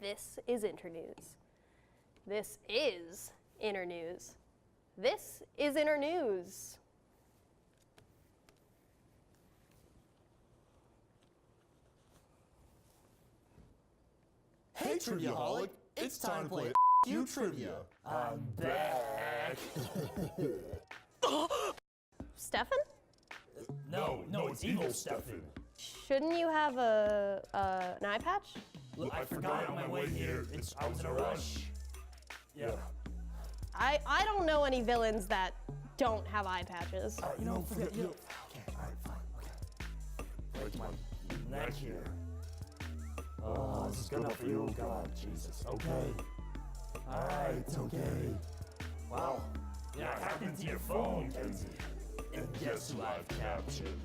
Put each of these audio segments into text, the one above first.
This is Internews. This is Internews. This is Internews. Hey, Triviaholic, it's time to play you Trivia. I'm back. Stefan? No, it's evil Stefan. Shouldn't you have an eye patch? Look, I forgot on my way here. I was in a rush. Yeah. I don't know any villains that don't have eye patches. Forget you. Okay, all right, fine, okay. Break my neck here. Oh, this is good enough for you. God, Jesus. Okay. All right, it's okay. Wow. Yeah, I hacked into your phone, Kenzie. And guess who I've captured?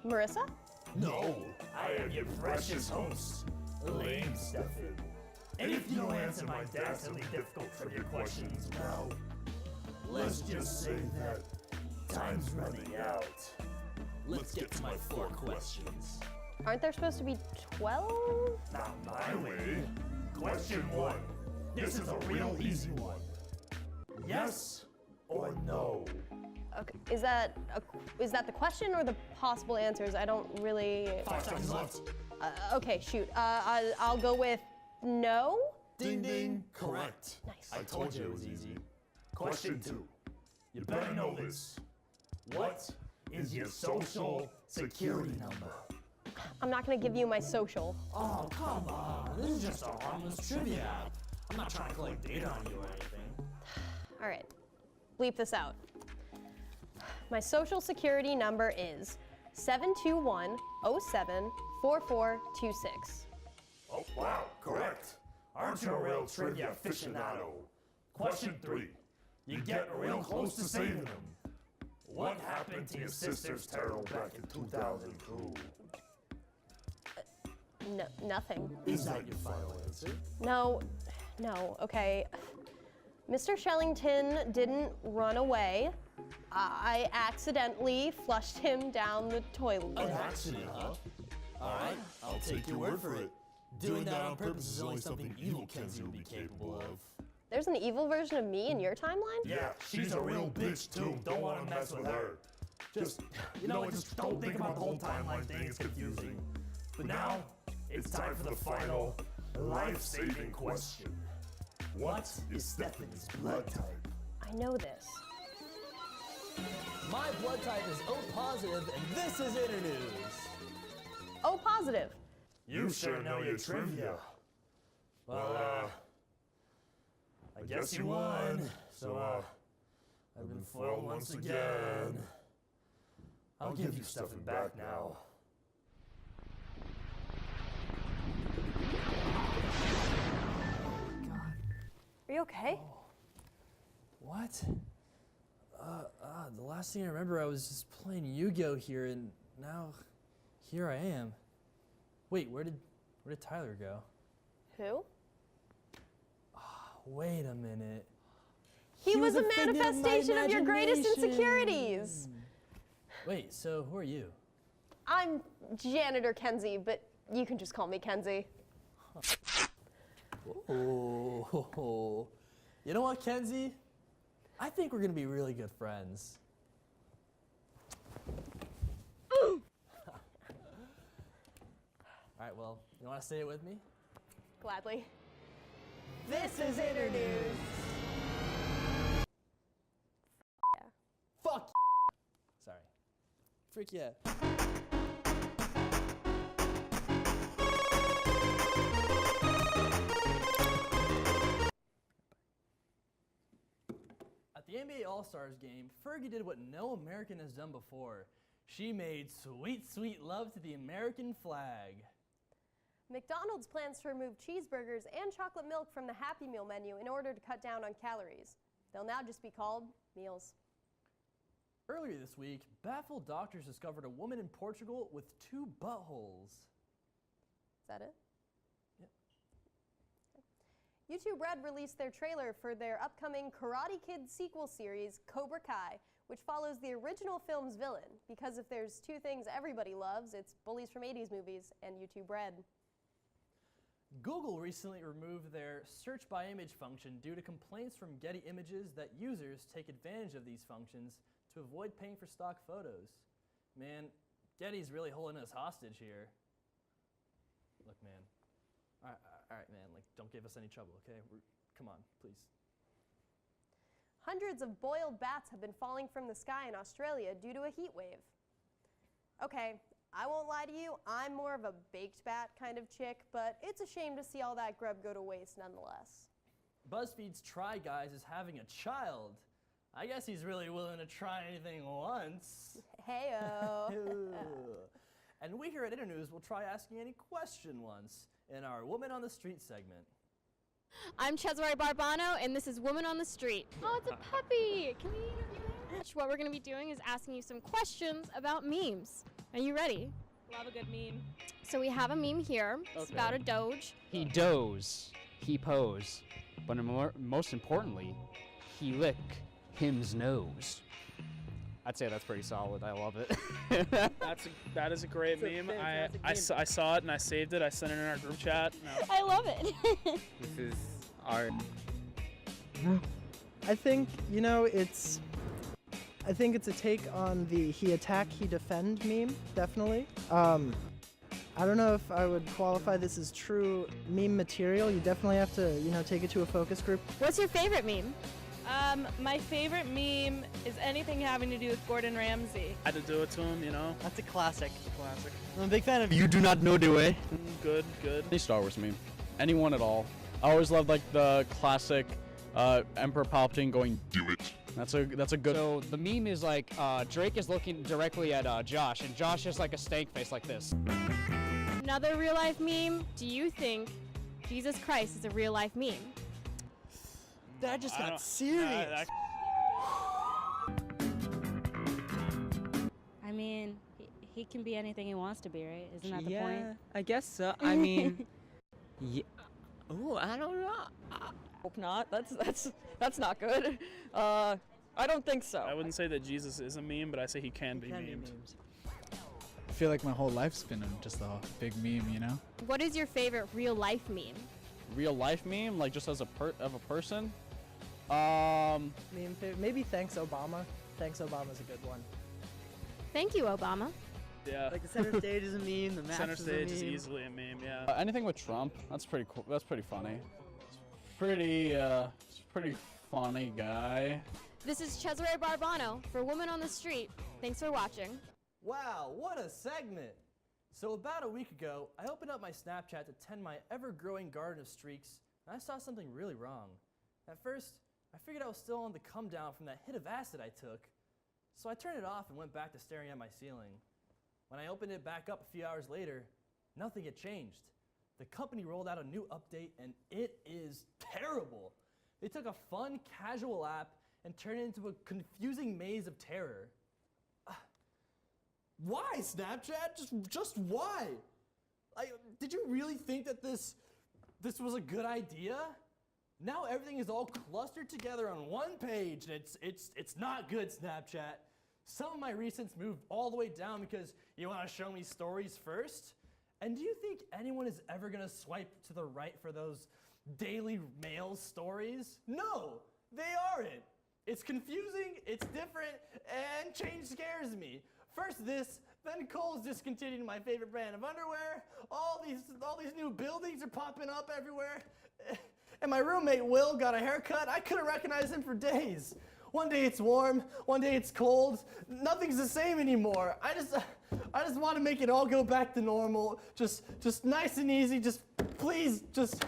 Marissa? No, I am your precious host, Lame Stefan. And if you don't answer my dastardly difficult trivia questions, well, let's just say that time's running out. Let's get to my 4 questions. Aren't there supposed to be 12? Not my way. Question 1. This is a real easy one. Yes or no? Okay, is that the question or the possible answers? I don't really. 5 seconds left. Okay, shoot. I'll go with no. Ding ding. Correct. Nice. I told you it was easy. Question 2. You better know this. What is your social security number? I'm not gonna give you my social. Oh, come on. This is just a harmless trivia app. I'm not trying to collect data on you or anything. All right, bleep this out. My social security number is 721-07-4426. Oh, wow, correct. Aren't you a real trivia aficionado? Question 3. You get real close to saving them. What happened to your sister's turtle back in 2002? No, nothing. Is that your final answer? No, okay. Mr. Shellington didn't run away. I accidentally flushed him down the toilet. An accident, huh? Alright, I'll take your word for it. Doing that on purpose is only something evil Kenzie would be capable of. There's an evil version of me in your timeline? Yeah, she's a real bitch too. Don't want to mess with her. Just don't think about the whole timeline thing. It's confusing. But now, it's time for the final, life-saving question. What is Stefan's blood type? I know this. My blood type is O positive, and this is Internews. O positive. You sure know your trivia. Well, I guess you won. So, I've been foiled once again. I'll give you Stefan back now. Are you okay? What? The last thing I remember, I was just playing Yu-Gi-Oh here, and now here I am. Wait, where did Tyler go? Who? Wait a minute. He was a figment of my manifestation of your greatest imagination. insecurities. Wait, so who are you? I'm Janitor Kenzie, but you can just call me Kenzie. Oh, you know what, Kenzie? I think we're gonna be really good friends. All right, well, you wanna say it with me? Gladly. This is Internews. Yeah. Fuck. Sorry. Freak yeah. At the NBA All-Stars game, Fergie did what no American has done before. She made sweet, sweet love to the American flag. McDonald's plans to remove cheeseburgers and chocolate milk from the Happy Meal menu in order to cut down on calories. They'll now just be called meals. Earlier this week, baffled doctors discovered a woman in Portugal with 2 buttholes. Is that it? Yep. YouTube Red released their trailer for their upcoming Karate Kid sequel series, Cobra Kai, which follows the original film's villain. Because if there's 2 things everybody loves, it's bullies from 80s movies and YouTube Red. Google recently removed their search by image function due to complaints from Getty Images that users take advantage of these functions to avoid paying for stock photos. Man, Getty's really holding us hostage here. Look, man. All right, man. Like, don't give us any trouble, okay? Come on, please. Hundreds of boiled bats have been falling from the sky in Australia due to a heat wave. Okay, I won't lie to you, I'm more of a baked bat kind of chick, but it's a shame to see all that grub go to waste nonetheless. BuzzFeed's Try Guys is having a child. I guess he's really willing to try anything once. Heyo. And we here at Internews will try asking any question once in our Woman on the Street segment. I'm Cesare Barbano, and this is Woman on the Street. Oh, it's a puppy! Can we interview it? What we're going to be doing is asking you some questions about memes. Are you ready? Love a good meme. So we have a meme here. It's Okay. about a doge. He doze, he pose, but most importantly, he lick him's nose. I'd say that's pretty solid. I love it. That is a great meme. I saw it and I saved it. I sent it in our group chat. No. I love it. This is art. I think, you know, I think it's a take on the he attack, he defend meme, definitely. I don't know if I would qualify this as true meme material. You definitely have to, you know, take it to a focus group. What's your favorite meme? My favorite meme is anything having to do with Gordon Ramsay. I had to do it to him, you know. That's a classic. Classic. I'm a big fan of You Do Not Know the Way. Good, good. Any Star Wars meme. Anyone at all. I always loved like the classic Emperor Palpatine going, "Do it." That's a good. So the meme is like Drake is looking directly at Josh, and Josh is like a stank face like this. Another real life meme. Do you think Jesus Christ is a real life meme? That just I got don't- serious. I mean, he can be anything he wants to be, right? Isn't that the point? Yeah, I guess so. I mean, yeah. Oh, I don't know. Hope not. That's not good. I don't think so. I wouldn't say that Jesus is a meme, but I say he can be memed. I feel like my whole life's been just a big meme, you know? What is your favorite real life meme? Real life meme, like just as a person. Meme favorite, maybe Thanks Obama. Thanks Obama's a good one. Thank you, Obama. Yeah. Like the center stage is a meme, the match Center is a stage meme. is easily a meme, yeah. Anything with Trump, that's pretty cool. That's pretty funny. Pretty funny guy. This is Cesare Barbano for Woman on the Street. Thanks for watching. Wow, what a segment! So about a week ago, I opened up my Snapchat to tend my ever-growing garden of streaks, and I saw something really wrong. At first, I figured I was still on the come down from that hit of acid I took, so I turned it off and went back to staring at my ceiling. When I opened it back up a few hours later, nothing had changed. The company rolled out a new update, and it is terrible. They took a fun, casual app and turned it into a confusing maze of terror. Why, Snapchat? Just why? Did you really think that this was a good idea? Now everything is all clustered together on one page, and it's not good, Snapchat. Some of my recents moved all the way down because you want to show me stories first? And do you think anyone is ever going to swipe to the right for those Daily Mail stories? No, they aren't. It's confusing, it's different, and change scares me. First this, then Kohl's discontinued my favorite brand of underwear. All these new buildings are popping up everywhere. And my roommate Will got a haircut. I couldn't recognize him for days. One day it's warm, one day it's cold. Nothing's the same anymore. I just want to make it all go back to normal. Just nice and easy. Please, just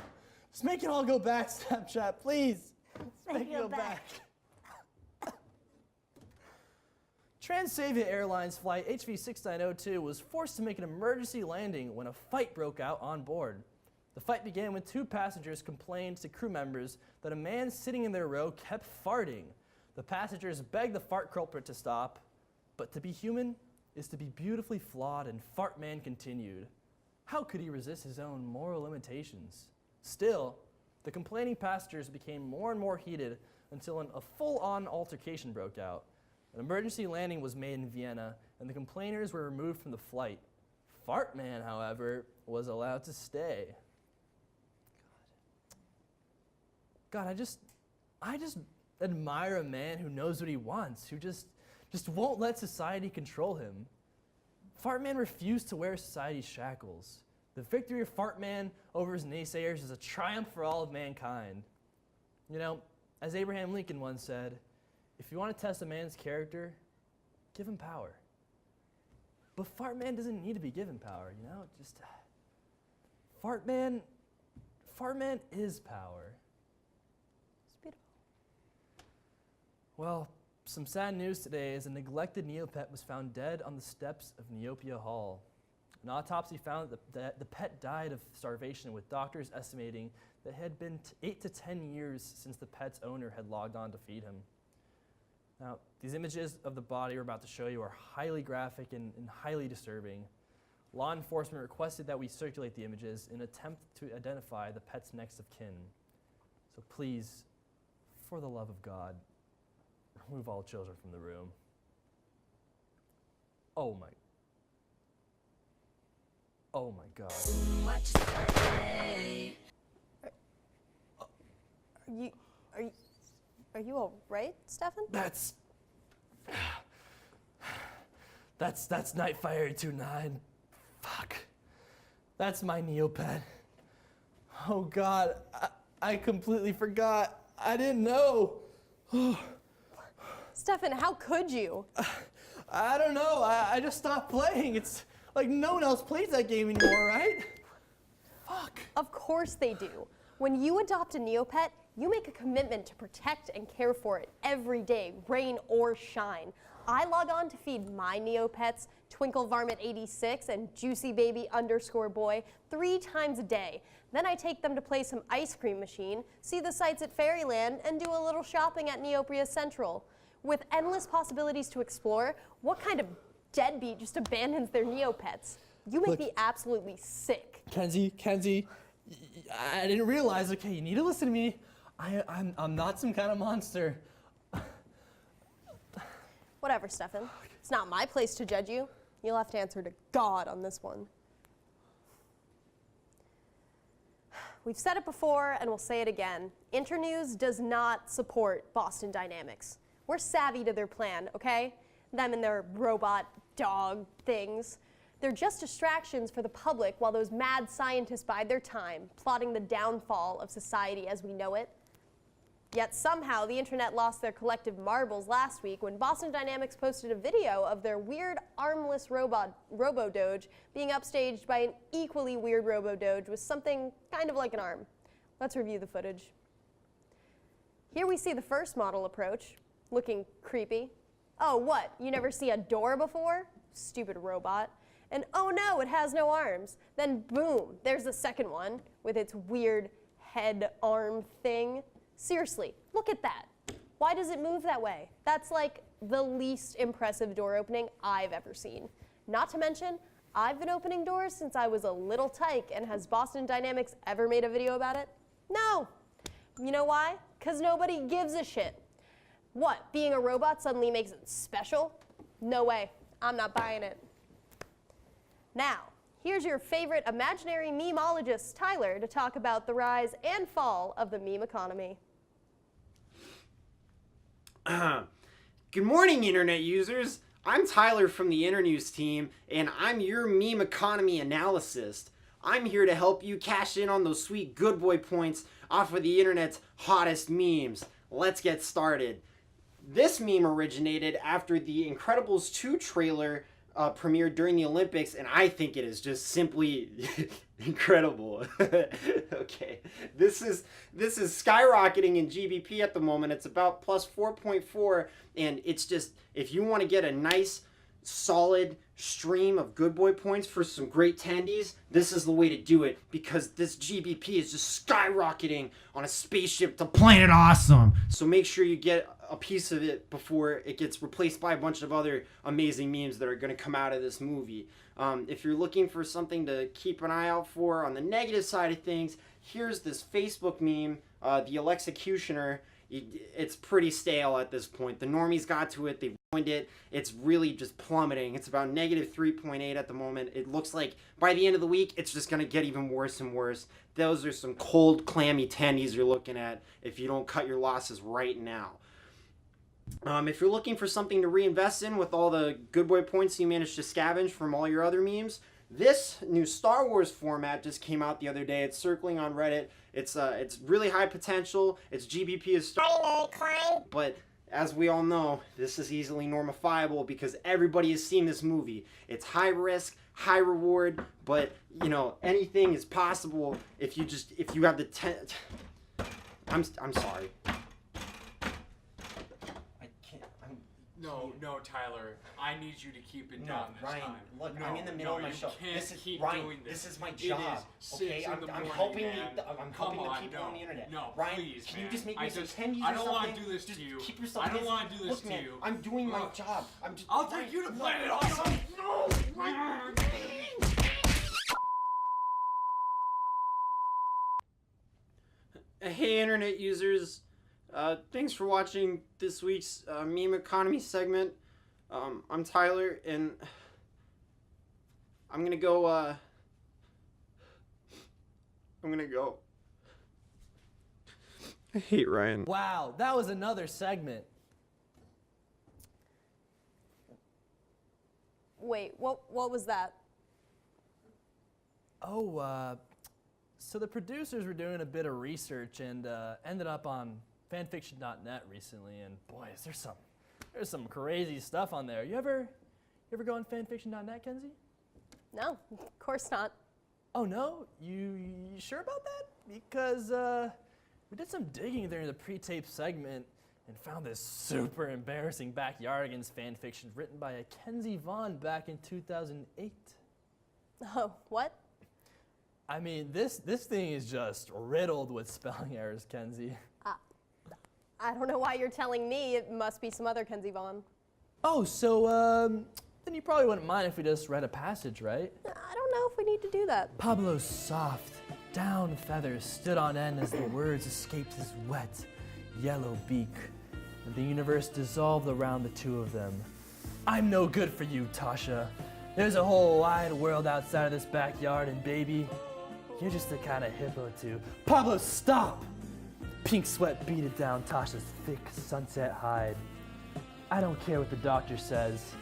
make it all go back, Snapchat. Please, make it go back. Transavia Airlines flight HV6902 was forced to make an emergency landing when a fight broke out on board. The fight began when two passengers complained to crew members that a man sitting in their row kept farting. The passengers begged the fart culprit to stop, but to be human is to be beautifully flawed, and Fart Man continued. How could he resist his own moral limitations? Still, the complaining passengers became more and more heated until a full-on altercation broke out. An emergency landing was made in Vienna, and the complainers were removed from the flight. Fart Man, however, was allowed to stay. God, I just admire a man who knows what he wants, who just won't let society control him. Fart Man refused to wear society's shackles. The victory of Fart Man over his naysayers is a triumph for all of mankind. You know, as Abraham Lincoln once said, if you want to test a man's character, give him power. But Fart Man doesn't need to be given power, you know? Just Fart Man is power. It's beautiful. Well, some sad news today as a neglected Neopet was found dead on the steps of Neopia Hall. An autopsy found that the pet died of starvation, with doctors estimating that it had been 8 to 10 years since the pet's owner had logged on to feed him. Now, these images of the body we're about to show you are highly graphic and highly disturbing. Law enforcement requested that we circulate the images in an attempt to identify the pet's next of kin. So please, for the love of God, remove all children from the room. Oh my God. Are you all right, Stefan? That's Nightfire 29. Fuck. That's my Neopet. Oh God, I completely forgot. I didn't know. Stefan, how could you? I don't know. I just stopped playing. It's like no one else plays that game anymore, right? Fuck. Of course they do. When you adopt a Neopet, you make a commitment to protect and care for it every day, rain or shine. I log on to feed my Neopets, Twinkle Varmint 86 and Juicy Baby _boy, 3 times a day. Then I take them to play some ice cream machine, see the sights at Fairyland, and do a little shopping at Neopia Central. With endless possibilities to explore, what kind of deadbeat just abandons their Neopets? You make me absolutely sick. Kenzie, I didn't realize. Okay, you need to listen to me. I'm not some kind of monster. Whatever, Stefan. It's not my place to judge you. You'll have to answer to God on this one. We've said it before and we'll say it again. Internews does not support Boston Dynamics. We're savvy to their plan, okay? Them and their robot dog things. They're just distractions for the public while those mad scientists bide their time, plotting the downfall of society as we know it. Yet somehow the internet lost their collective marbles last week when Boston Dynamics posted a video of their weird armless Robo-Doge being upstaged by an equally weird Robo-Doge with something kind of like an arm. Let's review the footage. Here we see the first model approach, looking creepy. Oh, what? You never see a door before? Stupid robot. And oh no, it has no arms. Then boom, there's the second one with its weird head arm thing. Seriously, look at that. Why does it move that way? That's like the least impressive door opening I've ever seen. Not to mention, I've been opening doors since I was a little tyke, and has Boston Dynamics ever made a video about it? No. You know why? Because nobody gives a shit. What, being a robot suddenly makes it special? No way, I'm not buying it. Now, here's your favorite imaginary memeologist, Tyler, to talk about the rise and fall of the meme economy. Good morning, Internet users. I'm Tyler from the Internews team, and I'm your meme economy analyst. I'm here to help you cash in on those sweet good boy points off of the Internet's hottest memes. Let's get started. This meme originated after the Incredibles 2 trailer premiered during the Olympics, and I think it is just simply incredible. Okay, this is skyrocketing in GBP at the moment. It's about plus 4.4, and it's just, if you want to get a nice solid stream of good boy points for some great tendies, this is the way to do it, because this GBP is just skyrocketing on a spaceship to Planet Awesome. So make sure you get a piece of it before it gets replaced by a bunch of other amazing memes that are going to come out of this movie. If you're looking for something to keep an eye out for on the negative side of things, here's this Facebook meme, the Alexecutioner, it's pretty stale at this point. The normies got to it. They ruined it. It's really just plummeting. It's about negative 3.8 at the moment. It looks like by the end of the week, it's just going to get even worse and worse. Those are some cold, clammy tendies you're looking at if you don't cut your losses right now. If you're looking for something to reinvest in with all the good boy points you managed to scavenge from all your other memes, this new Star Wars format just came out the other day. It's circling on Reddit. It's really high potential. Its GBP is starting to decline, but as we all know, this is easily normifiable because everybody has seen this movie. It's high risk, high reward, but you know, anything is possible if you have the I'm sorry. No, Tyler. I need you to keep it down this Ryan, time. Look, no, I'm in the middle of my show. Can't This is keep Ryan. doing this. This is my It job. is Okay, 6 in the I'm morning, helping man. I'm helping the people on the internet. Ryan, please, can you man. just make me some tendies I or don't something? want to do this Just to you. keep yourself I don't busy. want to do this Look, to man, you. I'm doing my job. I'll take you to Planet Awesome. Hey, internet users. Thanks for watching this week's meme economy segment. I'm Tyler, and I'm gonna go. I hate Ryan. Wow, that was another segment. Wait, what was that? Oh, so the producers were doing a bit of research and ended up on fanfiction.net recently, and boy, there's some crazy stuff on there. You ever go on fanfiction.net, Kenzie? No, of course not. Oh no? You sure about that? Because we did some digging during the pre-tape segment and found this super embarrassing backyardigans fanfiction written by a Kenzie Vaughn back in 2008. Oh, what? I mean, this thing is just riddled with spelling errors, Kenzie. I don't know why you're telling me. It must be some other Kenzie Vaughn. Oh, so then you probably wouldn't mind if we just read a passage, right? I don't know if we need to do that. Pablo's soft, down feathers stood on end as the words escaped his wet, yellow beak, and the universe dissolved around the two of them. I'm no good for you, Tasha. There's a whole wide world outside of this backyard, and baby, you're just the kind of hippo to... Pablo, stop! Pink sweat beaded down Tasha's thick sunset hide. I don't care what the doctor says.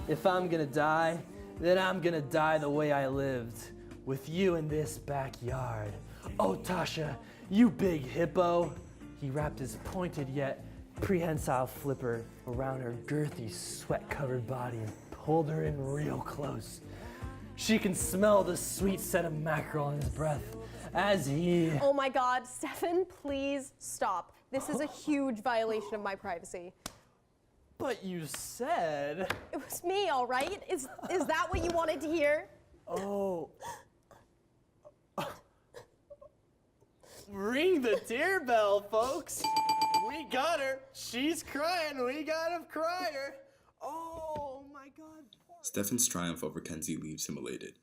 If I'm gonna die, then I'm gonna die the way I lived, with you in this backyard. Oh, Tasha, you big hippo. He wrapped his pointed yet prehensile flipper around her girthy, sweat-covered body and pulled her in real close. She can smell the sweet scent of mackerel in his breath as he... Oh my God, Stefan, please stop. This is a huge violation of my privacy. But you said... It was me, all right? Is that what you wanted to hear? Oh. Ring the tear bell, folks. We got her. She's crying. We got a crier. Oh my God. Stefan's triumph over Kenzie leaves him elated.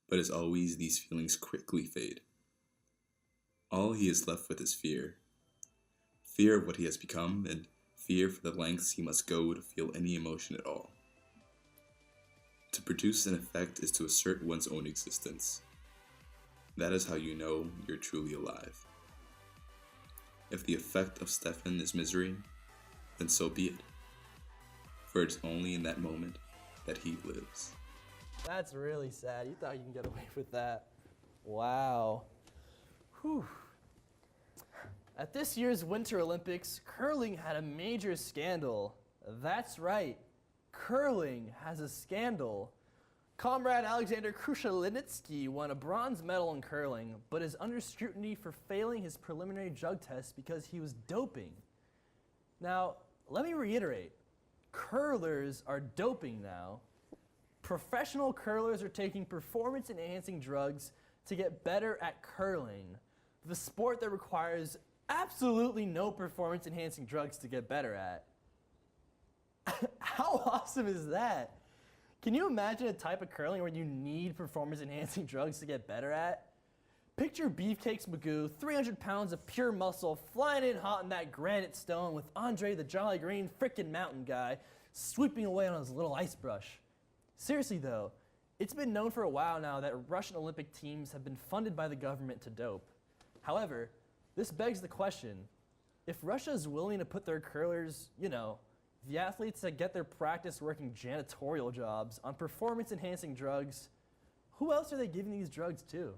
But as always, these feelings quickly fade. All he is left with is fear. Fear of what he has become, and fear for the lengths he must go to feel any emotion at all. To produce an effect is to assert one's own existence. That is how you know you're truly alive. If the effect of Stefan is misery, then so be it. For it's only in that moment that he lives. That's really sad. You thought you can get away with that. Wow. Whew. At this year's Winter Olympics, curling had a major scandal. That's right, curling has a scandal. Comrade Alexander Krushelnitsky won a bronze medal in curling, but is under scrutiny for failing his preliminary drug test because he was doping. Now, let me reiterate, curlers are doping now. Professional curlers are taking performance-enhancing drugs to get better at curling, the sport that requires absolutely no performance-enhancing drugs to get better at. How awesome is that? Can you imagine a type of curling where you need performance-enhancing drugs to get better at? Picture Beefcakes Magoo, 300 pounds of pure muscle, flying in hot in that granite stone with Andre the Jolly Green frickin' mountain guy sweeping away on his little ice brush. Seriously though, it's been known for a while now that Russian Olympic teams have been funded by the government to dope. However, this begs the question, if Russia is willing to put their curlers, the athletes that get their practice working janitorial jobs on performance-enhancing drugs, who else are they giving these drugs to?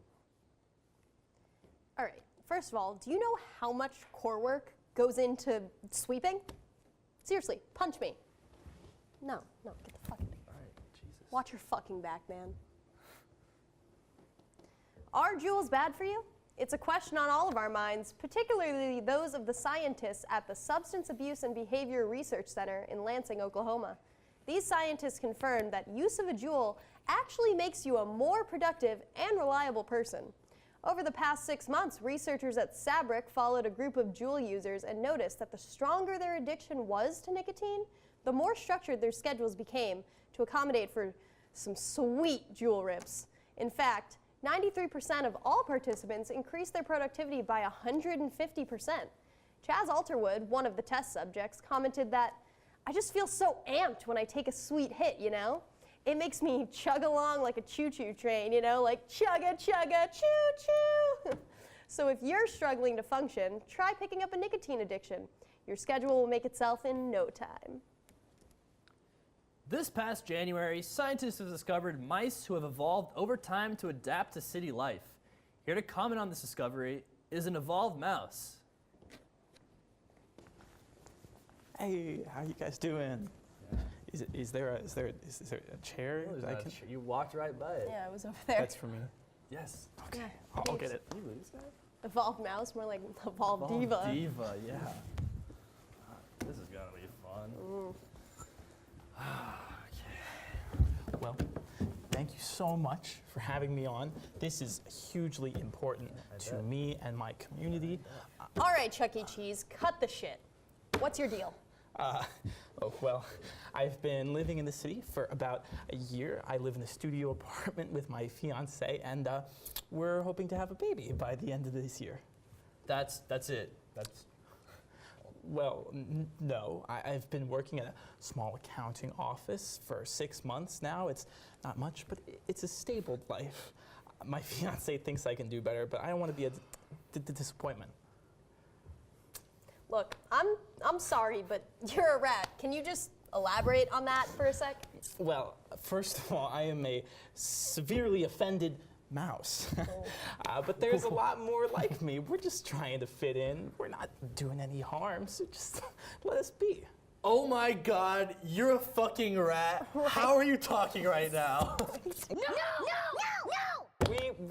All right, first of all, do you know how much core work goes into sweeping? Seriously, punch me. No, get the fuck out of here. All right, Jesus. Watch your fucking back, man. Are jewels bad for you? It's a question on all of our minds, particularly those of the scientists at the Substance Abuse and Behavior Research Center in Lansing, Oklahoma. These scientists confirmed that use of a jewel actually makes you a more productive and reliable person. Over the past 6 months, researchers at Sabric followed a group of jewel users and noticed that the stronger their addiction was to nicotine, the more structured their schedules became to accommodate for some sweet jewel rips. In fact, 93% of all participants increased their productivity by 150%. Chaz Alterwood, one of the test subjects, commented that, "I just feel so amped when I take a sweet hit, It makes me chug along like a choo-choo train, like chugga, chugga, choo-choo." So if you're struggling to function, try picking up a nicotine addiction. Your schedule will make itself in no time. This past January, scientists have discovered mice who have evolved over time to adapt to city life. Here to comment on this discovery is an evolved mouse. Hey, how you guys doing? Is there a chair? You walked right by it. Yeah, it was over there. That's for me. Yes. Okay, Yeah, I'll get it. Can you lose that? Evolved mouse, more like evolved diva. Diva, yeah. This is gonna be fun. Well, thank you so much for having me on. This is hugely important to me and my community. All right, Chuck E. Cheese, cut the shit. What's your deal? Well, I've been living in the city for about a year. I live in a studio apartment with my fiance, and we're hoping to have a baby by the end of this year. That's it. Well, no. I've been working at a small accounting office for 6 months now. It's not much, but it's a stable life. My fiance thinks I can do better, but I don't want to be a disappointment. Look, I'm sorry, but you're a rat. Can you just elaborate on that for a sec? Well, first of all, I am a severely offended mouse. But there's a lot more like me. We're just trying to fit in. We're not doing any harm, so just let us be. Oh my God, you're a fucking rat. How are you talking right now? No!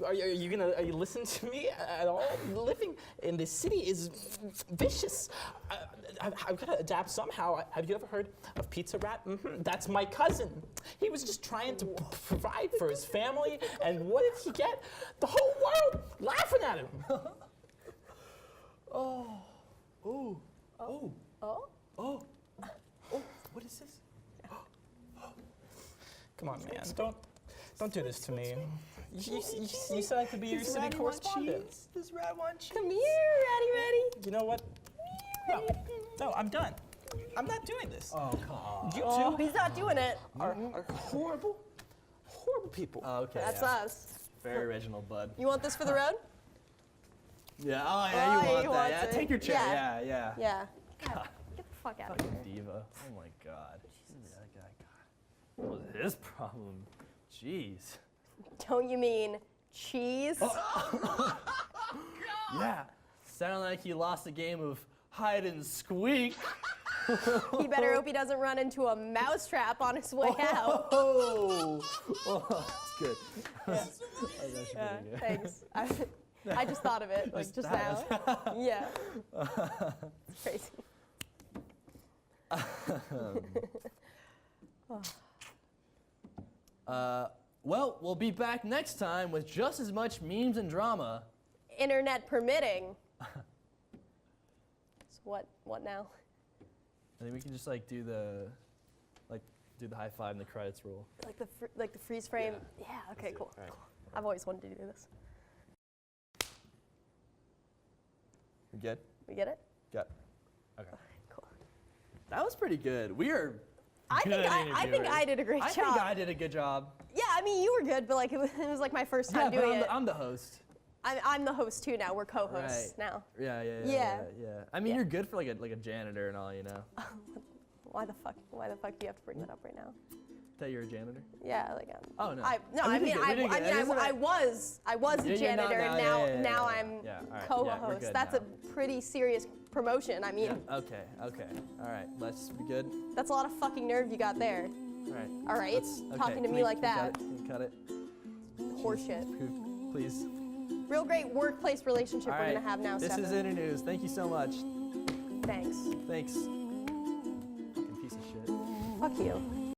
Are you listening to me at all? Living in this city is vicious. I've got to adapt somehow. Have you ever heard of Pizza Rat? That's my cousin. He was just trying to provide for his family, and what did he get? The whole world laughing at him. What is this? Come on, man. Don't do this to me. You said I could be your city correspondent. Does Rat want cheese? Come here, Ratty. You know what? No, I'm done. I'm not doing this. Oh, come on. You Oh, two he's not doing it. are horrible people. Okay. That's yeah. us. Very original, bud. You want this for the road? Yeah. Oh, yeah. Oh, You he want that? wants Yeah. it. Take your chair. Yeah. Yeah. Yeah. God. Get the fuck out of Fucking here. diva. Oh my God. That guy. God. What was his problem? Jeez. Don't you mean cheese? Yeah. Sounded like he lost a game of hide and squeak. He better hope he doesn't run into a mousetrap on his way out. Oh, that's good. That's actually Yeah, pretty good. thanks. I just thought of it like just now. Yeah. It's crazy. Well, we'll be back next time with just as much memes and drama. Internet permitting. So what now? I think we can just like do the high five and the credits roll. Like the freeze frame? Yeah, okay, cool. I've always wanted to do this. We good? We get it? Got. Okay. Cool. That was pretty good. We are. I think good I think I did a great I job. think I did a good job. Yeah, I mean, you were good, but like it was like my first time doing it. I'm the host. I'm the host too now. We're co-hosts now. Yeah. Yeah. I mean, you're good for like a janitor and all, you know. Why the fuck do you have to bring that up right now? That you're a janitor? Yeah, like Oh no. I was a janitor, and now I'm co-host. we're good That's now. a pretty serious promotion. I mean, Okay. All right. Let's be good. that's a lot of fucking nerve you got there. All right, talking to me like that. Can we cut it? Horseshit. Please. Real great workplace relationship All we're right. gonna have now, This Stefan. is Internews. Thank you so much. Thanks. Thanks. Fucking piece of shit. Fuck you.